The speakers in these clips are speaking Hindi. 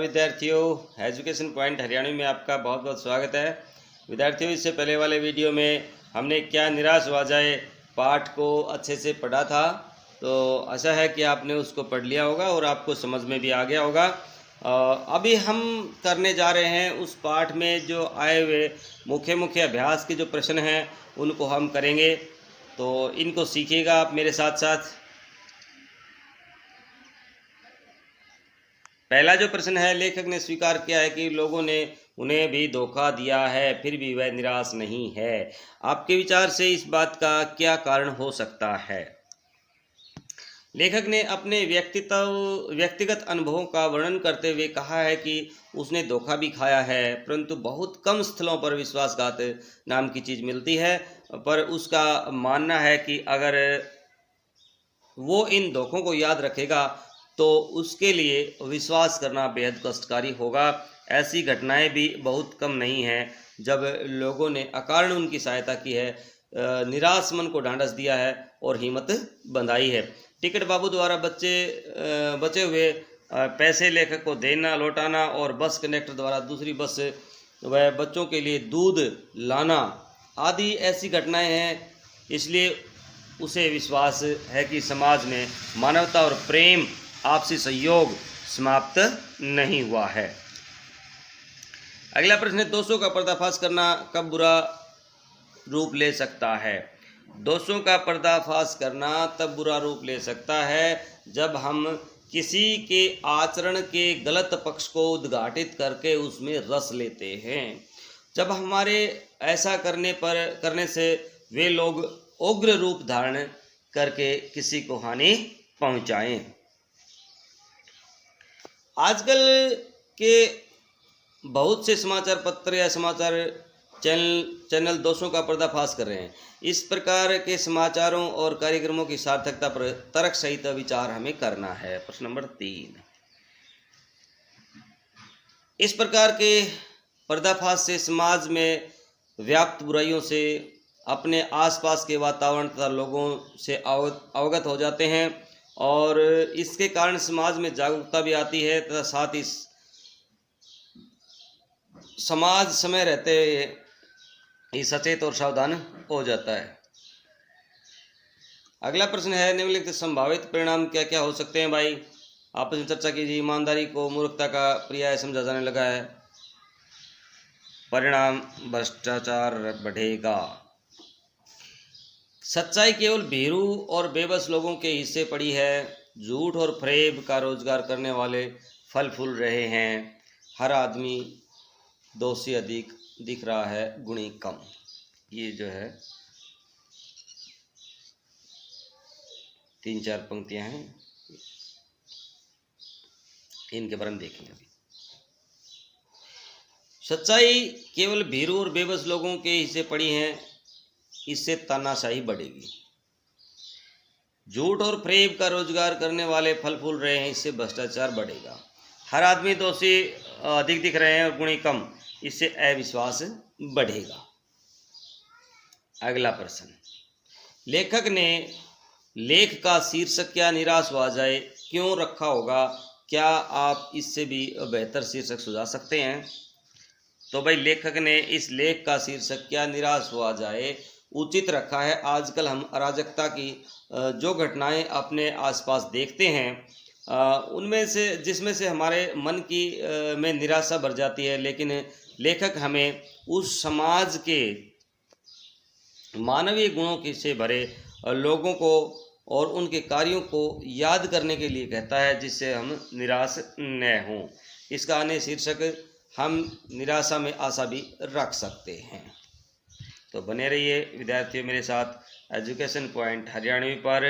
विद्यार्थियों, एजुकेशन पॉइंट हरियाणवी में आपका बहुत बहुत स्वागत है। विद्यार्थियों, इससे पहले वाले वीडियो में हमने क्या निराश हुआ जाए पाठ को अच्छे से पढ़ा था, तो आशा है कि आपने उसको पढ़ लिया होगा और आपको समझ में भी आ गया होगा। अभी हम करने जा रहे हैं उस पाठ में जो आए हुए मुख्य अभ्यास के जो प्रश्न हैं उनको हम करेंगे, तो इनको सीखिएगा आप मेरे साथ साथ। पहला जो प्रश्न है, लेखक ने स्वीकार किया है कि लोगों ने उन्हें भी धोखा दिया है, फिर भी वह निराश नहीं है। आपके विचार से इस बात का क्या कारण हो सकता है? लेखक ने अपने व्यक्तिगत अनुभवों का वर्णन करते हुए कहा है कि उसने धोखा भी खाया है, परंतु बहुत कम स्थलों पर विश्वासघात नाम की चीज़ मिलती है। पर उसका मानना है कि अगर वो इन धोखों को याद रखेगा तो उसके लिए विश्वास करना बेहद कष्टकारी होगा। ऐसी घटनाएं भी बहुत कम नहीं हैं जब लोगों ने अकारण उनकी सहायता की है, निराश मन को ढांढस दिया है और हिम्मत बंधाई है। टिकट बाबू द्वारा बचे हुए पैसे लेखक को देना लौटाना और बस कंडक्टर द्वारा दूसरी बस व बच्चों के लिए दूध लाना आदि ऐसी घटनाएं हैं, इसलिए उसे विश्वास है कि समाज में मानवता और प्रेम, आपसी सहयोग समाप्त नहीं हुआ है। अगला प्रश्न है, दोषों का पर्दाफाश करना कब बुरा रूप ले सकता है? दोषों का पर्दाफाश करना तब बुरा रूप ले सकता है जब हम किसी के आचरण के गलत पक्ष को उद्घाटित करके उसमें रस लेते हैं। जब हमारे ऐसा करने से वे लोग उग्र रूप धारण करके किसी को हानि पहुंचाएं। आजकल के बहुत से समाचार पत्र या समाचार चैनल दोषों का पर्दाफाश कर रहे हैं। इस प्रकार के समाचारों और कार्यक्रमों की सार्थकता पर तर्क सहित विचार हमें करना है। प्रश्न नंबर 3, इस प्रकार के पर्दाफाश से समाज में व्याप्त बुराइयों से अपने आसपास के वातावरण तथा लोगों से अवगत हो जाते हैं और इसके कारण समाज में जागरूकता भी आती है तथा साथ ही समाज समय रहते ही सचेत और सावधान हो जाता है। अगला प्रश्न है, निम्नलिखित संभावित परिणाम क्या क्या हो सकते हैं? भाई आपस में चर्चा कीजिए। ईमानदारी को मूर्खता का पर्याय समझा जाने लगा है। परिणाम भ्रष्टाचार बढ़ेगा। सच्चाई केवल भीरू और बेबस लोगों के हिस्से पड़ी है। झूठ और फरेब का रोजगार करने वाले फल फूल रहे हैं। हर आदमी दोषी अधिक दिख रहा है, गुणी कम। ये जो है 3-4 पंक्तियां हैं, इनके बारे में देखेंगे अभी। सच्चाई केवल भीरू और बेबस लोगों के हिस्से पड़ी है, इससे तानाशाही बढ़ेगी। झूठ और फरेब का रोजगार करने वाले फल फूल रहे हैं, इससे भ्रष्टाचार बढ़ेगा। हर आदमी दोषी अधिक दिख रहे हैं और गुणी कम, इससे अविश्वास बढ़ेगा। अगला प्रश्न, लेखक ने लेख का शीर्षक क्या निराश हुआ जाए क्यों रखा होगा? क्या आप इससे भी बेहतर शीर्षक सुझा सकते हैं? तो भाई लेखक ने इस लेख का शीर्षक क्या निराश हुआ जाए उचित रखा है। आजकल हम अराजकता की जो घटनाएं अपने आसपास देखते हैं उनमें से जिसमें से हमारे मन की में निराशा भर जाती है, लेकिन लेखक हमें उस समाज के मानवीय गुणों से भरे लोगों को और उनके कार्यों को याद करने के लिए कहता है, जिससे हम निराश न हों। इसका अन्य शीर्षक हम निराशा में आशा भी रख सकते हैं। तो बने रहिए विद्यार्थियों मेरे साथ एजुकेशन पॉइंट हरियाणवी पर।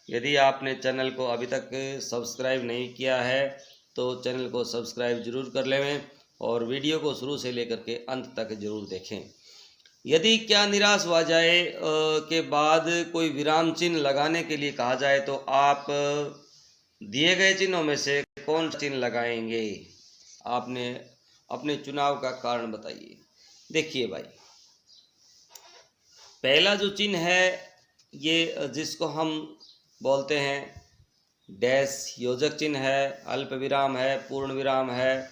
यदि आपने चैनल को अभी तक सब्सक्राइब नहीं किया है तो चैनल को सब्सक्राइब जरूर कर लें और वीडियो को शुरू से लेकर के अंत तक जरूर देखें। यदि क्या निराश हुआ जाए के बाद कोई विराम चिन्ह लगाने के लिए कहा जाए तो आप दिए गए चिन्हों में से कौन सा चिन्ह लगाएंगे? आपने अपने चुनाव का कारण बताइए। देखिए भाई, पहला जो चिन्ह है ये जिसको हम बोलते हैं डैश योजक चिन्ह है, अल्प विराम है, पूर्ण विराम है,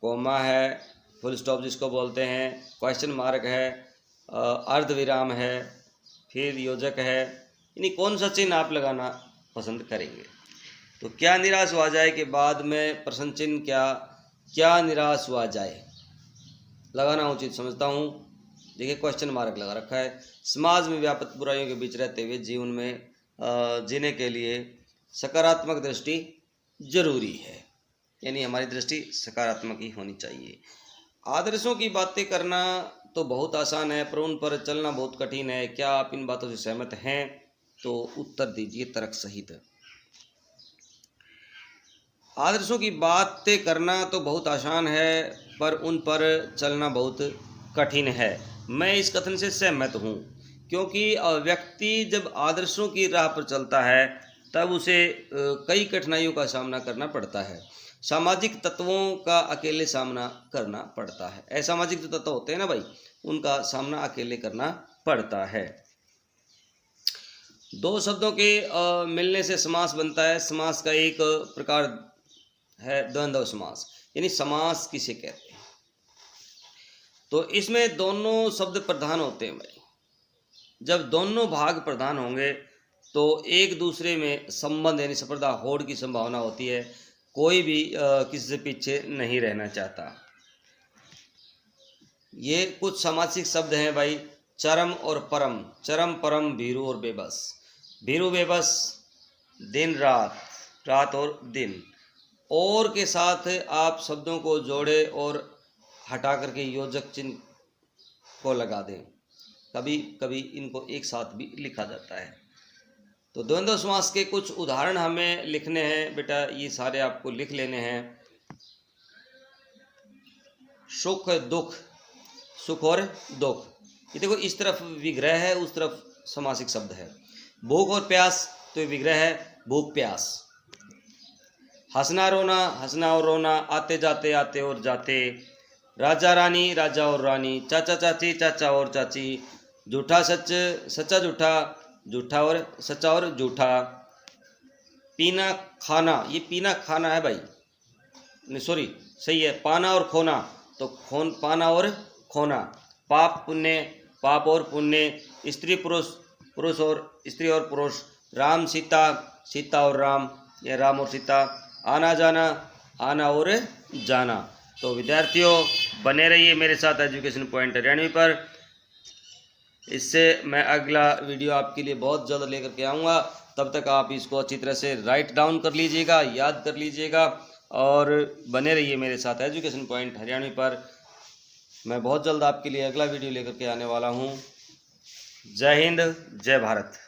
कोमा है, फुल स्टॉप जिसको बोलते हैं, क्वेश्चन मार्क है, अर्ध विराम है, फिर योजक है। यानी कौन सा चिन्ह आप लगाना पसंद करेंगे? तो क्या निराश हुआ जाए के बाद में प्रश्न चिन्ह क्या निराश हुआ जाए लगाना उचित समझता हूँ। देखिए क्वेश्चन मार्क लगा रखा है। समाज में व्यापक बुराइयों के बीच रहते हुए जीवन में जीने के लिए सकारात्मक दृष्टि जरूरी है, यानी हमारी दृष्टि सकारात्मक ही होनी चाहिए। आदर्शों की बातें करना तो बहुत आसान है, पर उन पर चलना बहुत कठिन है। क्या आप इन बातों से सहमत हैं? तो उत्तर दीजिए तर्क सहित। आदर्शों की बातें करना तो बहुत आसान है, पर उन पर चलना बहुत कठिन है। मैं इस कथन से सहमत हूँ, क्योंकि व्यक्ति जब आदर्शों की राह पर चलता है तब उसे कई कठिनाइयों का सामना करना पड़ता है। सामाजिक तत्वों का अकेले सामना करना पड़ता है। असामाजिक जो तत्व होते हैं ना भाई, उनका सामना अकेले करना पड़ता है। दो शब्दों के मिलने से समास बनता है। समास का एक प्रकार है द्वंद्व समास, यानी समास किसे कहते हैं? तो इसमें दोनों शब्द प्रधान होते हैं भाई। जब दोनों भाग प्रधान होंगे तो एक दूसरे में संबंध यानी सफलता होड़ की संभावना होती है। कोई भी किसी से पीछे नहीं रहना चाहता। ये कुछ सामासिक शब्द हैं भाई, चरम और परम। चरम, परम, भीरू और बेबस। भीरू बेबस, दिन रात, रात और दिन। और के साथ आप शब्दों को जोड़े और हटा करके योजक चिन्ह को लगा दें। कभी कभी इनको एक साथ भी लिखा जाता है। तो द्वंद्व समास के कुछ उदाहरण हमें लिखने हैं बेटा, ये सारे आपको लिख लेने हैं। सुख दुख, सुख और दुख। ये देखो इस तरफ विग्रह है, उस तरफ समासिक शब्द है। भूख और प्यास, तो ये विग्रह है, भूख प्यास। हंसना रोना, हंसना और रोना, आते जाते, आते और जाते। राजा रानी, राजा और रानी। चाचा चाची, चाचा और चाची। झूठा सच, सच्चा झूठा, झूठा और सच्चा और झूठा। पीना खाना, ये पीना खाना है भाई, नहीं सॉरी सही है, पाना और खोना, तो पाना और खोना। पाप पुण्य, पाप और पुण्य। स्त्री पुरुष, पुरुष और स्त्री और पुरुष। राम सीता, सीता और राम, या राम और सीता। आना जाना, आना और जाना। तो विद्यार्थियों बने रहिए मेरे साथ एजुकेशन पॉइंट हरियाणवी पर। इससे मैं अगला वीडियो आपके लिए बहुत जल्द लेकर के आऊँगा। तब तक आप इसको अच्छी तरह से राइट डाउन कर लीजिएगा, याद कर लीजिएगा, और बने रहिए मेरे साथ एजुकेशन पॉइंट हरियाणवी पर। मैं बहुत जल्द आपके लिए अगला वीडियो लेकर के आने वाला हूँ। जय हिंद, जय भारत।